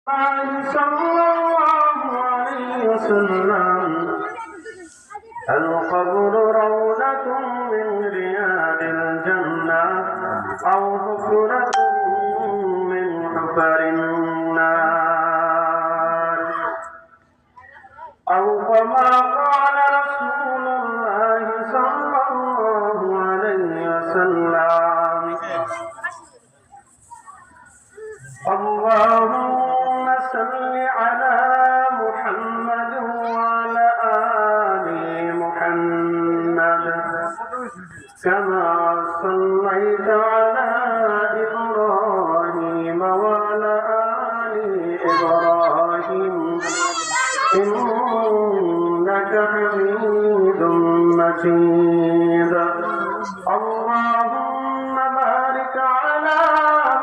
صلى الله عليه وسلم القبر روضة من رياض الجنة أو حفرة من حفر النار أو كما قال رسول الله صلى الله عليه وسلم اللهم صل على محمد وعلى آل محمد كما صليت على إبراهيم وعلى آل إبراهيم إنك حميد مجيد اللهم بارك على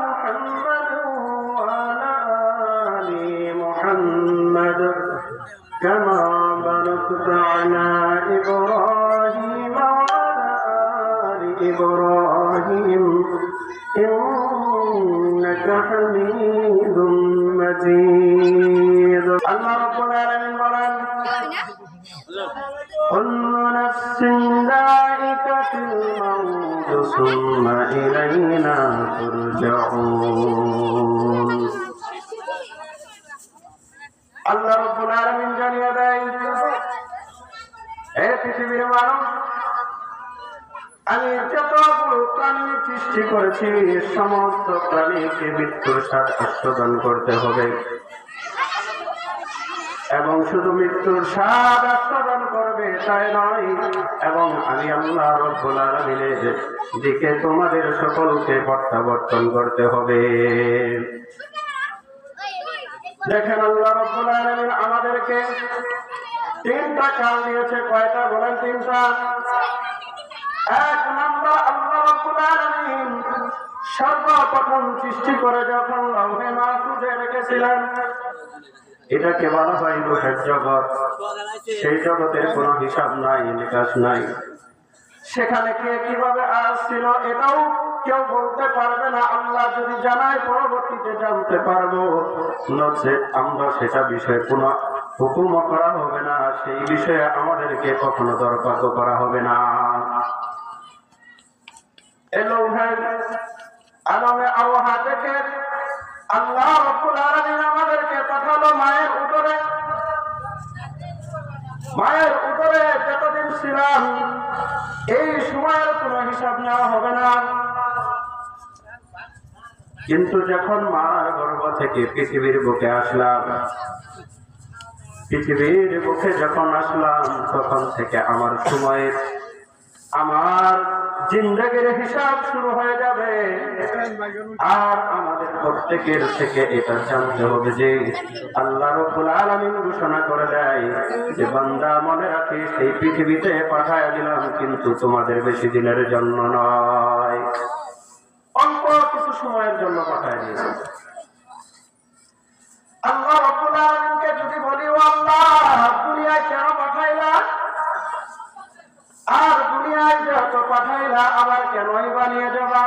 محمد وعلى آل محمد كما باركت على إبراهيم وعلى آل إبراهيم إنك حميد مجيد الله رب العالمين বলেন كل نفس ذائقة الموت ثم إلينا ترجعون আল্লাহ রাব্বুল আলামিন জানিয়ে দেয় এই পৃথিবীর মানুষ আমি যতগুলো প্রাণী সৃষ্টি করেছি সমস্ত প্রাণীকে মৃত্যুর স্বাদ আস্বাদন করতে হবে এবং শুধু মৃত্যুর স্বাদ আস্বাদন করবে তাই নয়, এবং আমি আল্লাহ রাব্বুল আলামিনের দিকে তোমাদের সকলকে প্রত্যাবর্তন করতে হবে। দেখেন আল্লাহ রাব্বুল আলামিন আমাদেরকে তিনটা কাল দিয়েছে। কয়টা বলেন? তিনটা। এক নম্বর, আল্লাহ রাব্বুল আলামিন সর্বপ্রথম সৃষ্টি করে যখন লৌহে মাহফুজে রেখেছিলেন, এটাকে বলা হয় রূহের জগৎ। সেই জগতের কোনো হিসাব নাই, নিকাশ নাই। সেখানে কে কিভাবে আসছিল এটাও কেউ বলতে পারবে না। আল্লাহ যদি জানায় পরবর্তীতে জানতে পারবো, আমরা সেটা বিষয়ে কোনো হুকুম করা হবে না, সেই বিষয়ে আমাদেরকে কখনো দরকার করা হবে না। আলমে আবহা থেকে আল্লাহ রাব্বুল আলামিন আমাদেরকে পাঠালো মায়ের উদরে। মায়ের উদরে যতদিন ছিলাম এই সময়ের কোনো হিসাব নেওয়া হবে না, কিন্তু যখন মার গর্ভ থেকে পৃথিবীর বুকে আসলাম, পৃথিবীর বুকে যখন আসলাম তখন থেকে আমার সময়ের, আমার জিন্দেগির হিসাব শুরু হয়ে যাবে। আর আমাদের প্রত্যেকের থেকে এটা জানতে হবে যে আল্লাহ রাব্বুল আলামিন ঘোষণা করে দেয় যে বান্দা মনে রাখিস এই পৃথিবীতে পাঠায় দিলাম, কিন্তু তোমাদের বেশি দিনের জন্য নয়, অল্প কিছু সময়ের জন্য পাঠায় দিলাম। আল্লাহ রাব্বুল আলামিনকে যদি বলি, ও আল্লাহ দুনিয়ায় কেন পাঠাইলা, আর দুনিয়ায় যত পাঠাইলা আবার কেনই বানিয়ে দেবা?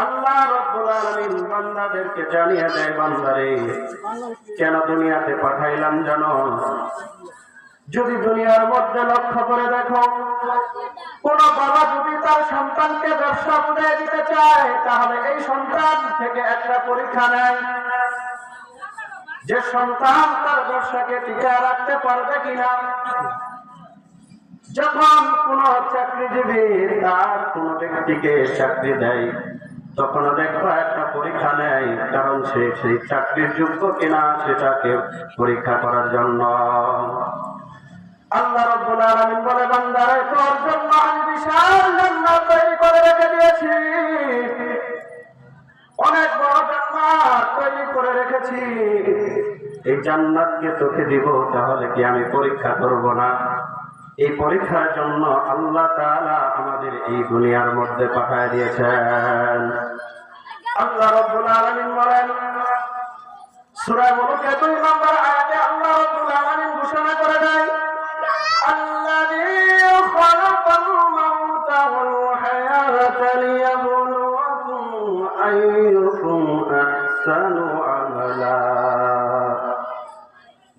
আল্লাহ রাব্বুল আলামিন বান্দাদেরকে জানিয়ে দেয়, বান্দারে কেন দুনিয়াতে পাঠাইলাম জানো? যদি দুনিয়ার মধ্যে লক্ষ্য করে দেখো, কোন বাবা যদি তার সন্তানকে ব্যবসা বুঝিয়ে দিতে চায় তাহলে এই সন্তান থেকে একটা পরীক্ষা নেয় যে সন্তান তার ব্যবসাকে টিকে রাখতে পারবে কিনা। যখন কোন চাকরিজীবী তার কোন ব্যক্তিকে চাকরি দেয় তখন দেখবা একটা পরীক্ষা নেয়, কারণ সে সেই চাকরির যোগ্য কিনা সেটাকে পরীক্ষা করার জন্য। আল্লাহ রাব্বুল আলামিন বলে, বান্দারে তোর জন্য আমি বিশাল জান্নাত তৈরি করে রেখে দিয়েছি, অনেক বড় জান্নাত তৈরি করে রেখেছি, এই জান্নাতকে তোকে দিব, তাহলে কি আমি পরীক্ষা করব না? এই পরীক্ষার জন্য আল্লাহ তাআলা আমাদের এই দুনিয়ার মধ্যে পাঠিয়ে দিয়েছেন। আল্লাহ রাব্বুল আলামিন বলেন সূরা মুলুকে 2 নম্বর আয়াতে আল্লাহ রাব্বুল আলামিন ঘোষণা করে দেয়, আল্লাযী খালাকাল মাউতা ওয়াল হায়াতা লিয়াবলুয়াকুম আইয়ুকুম আহসানু আমালা।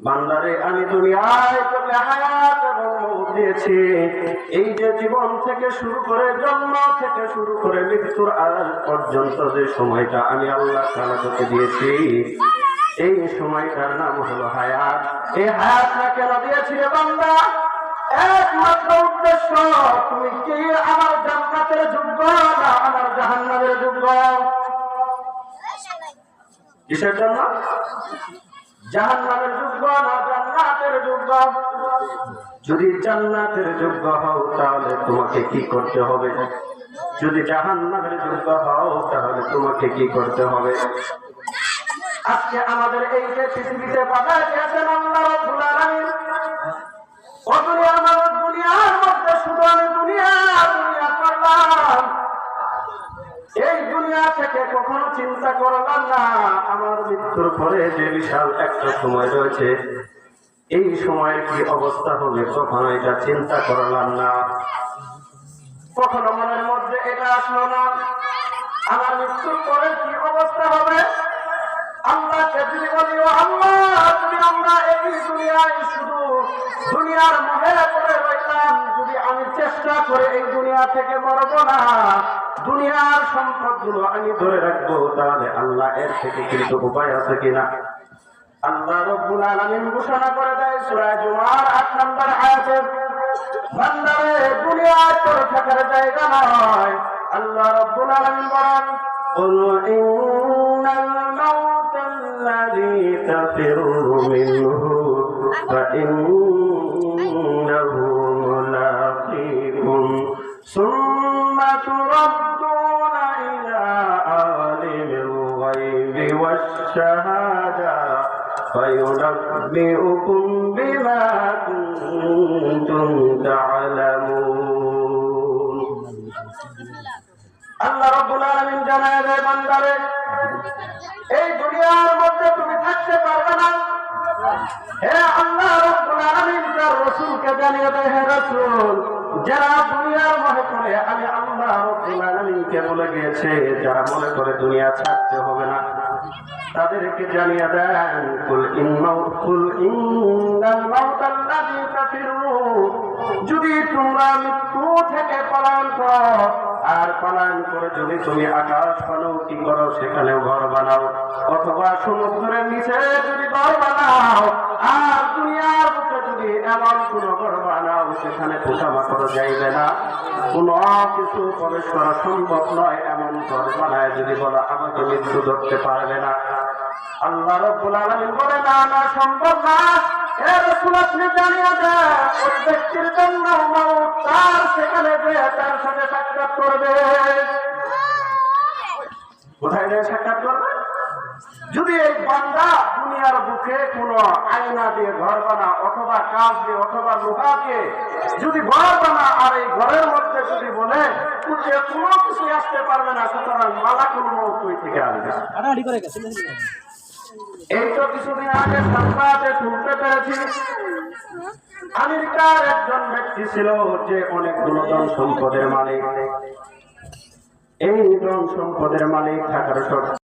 বান্দারে আমি দুনিয়ায় তোকে হায়াত এবং মওত দিয়েছি। এই যে জীবন থেকে শুরু করে জন্ম থেকে শুরু করে মৃত্যুর আগ পর্যন্ত যে সময়টা আমি আল্লাহ তাআলা তোকে দিয়েছি, এই সময়টার নাম হলো হায়াত। এই হায়াতটা কেন দিয়েছি রে বান্দা? একমাত্র উদ্দেশ্য, তুমি কি আমার জান্নাতের যোগ্য না আমার জাহান্নামের যোগ্য? কিসের জন্য? জাহান্নামের যোগ্য না জান্নাতের যোগ্য? যদি জান্নাতের যোগ্য হও তাহলে তোমাকে কি করতে হবে? যদি জাহান্নামের যোগ্য হও তাহলে তোমাকে কি করতে হবে? আজকে আমাদের এই যে পৃথিবীতে পাঠায় দিয়েছেন আল্লাহ রাব্বুল আলামিন, ও দুনিয়ার মানুষ, দুনিয়ার মধ্যে শুধু আমি দুনিয়া দুনিয়া করলাম। এই দুনিয়া থেকে কখনো চিন্তা করলাম না আমার মৃত্যুর পরে যে বিশাল একটা সময় রয়েছে, এই সময়ের কি অবস্থা হবে, কখনো এটা চিন্তা করলাম না। কখনো মনের মধ্যে এটা আসলো না আমার মৃত্যুর পরে কি অবস্থা হবে। আল্লাহকে যদি বলি, ও আল্লাহ, যদি আমরা এই দুনিয়ায় শুধু দুনিয়ার মোহে পড়ে রইলাম, যদি আমি চেষ্টা করে এই দুনিয়া থেকে মরব না, দুনিয়ার সম্পদগুলো আমি ধরে রাখবো, তাহলে আল্লাহ এর থেকে কিন্তু উপায় আছে কিনা? আল্লাহ রাব্বুল আলামিন ঘোষণা করে দেয় সূরা জুমার 8 নম্বর আয়াতে, বান্দারে দুনিয়ায় তোর থাকার জায়গা নয়। আল্লাহ রাব্বুল আলামিন বলেন, কুল ইন্নাল মাউতাল্লাযী তাফিরু মিনহু ফাইন্নাহু মুলাকীকুম সুম্মা তুরাদ্দুনা ইলা আলিমিল গায়বি ওয়াশ-শাহাদা فَيُنَبِّئُكُم بِمَا كُنتُمْ تَعْلَمُونَ। আল্লাহ রাব্বুল আলামিন জানায় দেয়, বান্দারে এই দুনিয়ার মধ্যে তুমি থাকতে পারবে না। হে আল্লাহ রাব্বুল আলামিন তার রাসূলকে জানিয়ে দেয়, হে রাসূল, যারা দুনিয়ার মোহে পড়ে আমি আল্লাহ রাব্বুল আলামিনকে বলে গিয়েছে, যারা মনে করে দুনিয়া ছাড়তে হবে না, তাদেরকে জানিয়ে দেন, কুল ইন্নাল মাউতাল্লাযী তাফিরু, যদি তোমরা মৃত্যু থেকে পলায়ন করো, আর পলায়ন করে যদি তুমি আকাশ পানো কি করো, সেখানেও ঘর বানাও, অথবা সমুদ্রের নিচে যদি ঘর বানাও, আর দুনিয়ার বুকে যদি এমন কোন ঘর বানাও সেখানে পোকামাকড় যাইবে না, কোন কিছু প্রবেশ করা সম্ভব নয়, এমন ঘর বানায় যদি বলো আমাকে মৃত্যু ধরতে পারবে না, আল্লাহ রাব্বুল আলামিন বলে, না না, সম্ভব না। হে রাসূল, আপনি জানিয়ে দেন ওই ব্যক্তির জন্য মওত, তার সেখানে গিয়ে তার সাথে সাক্ষাৎ করবে। কোথায় গিয়ে সাক্ষাৎ করবে? যদি এই বান্দা দুনিয়ার বুকে কোন আয়না দিয়ে ঘর বানা, অথবা কাঁচ দিয়ে, অথবা লোহা দিয়ে যদি ঘর বানা, আর এই ঘরের মধ্যে যদি বলে কোনো কিছু আসতে পারবে না, সুতরাং মালাকুল মওত ওই থেকে আসবে। এই তো কিছুদিন আগে সংবাদে শুনতে পেরেছি, আমেরিকার একজন ব্যক্তি ছিল যে অনেকগুলো ধন সম্পদের মালিক। এই ধন সম্পদের মালিক থাকার শর্তে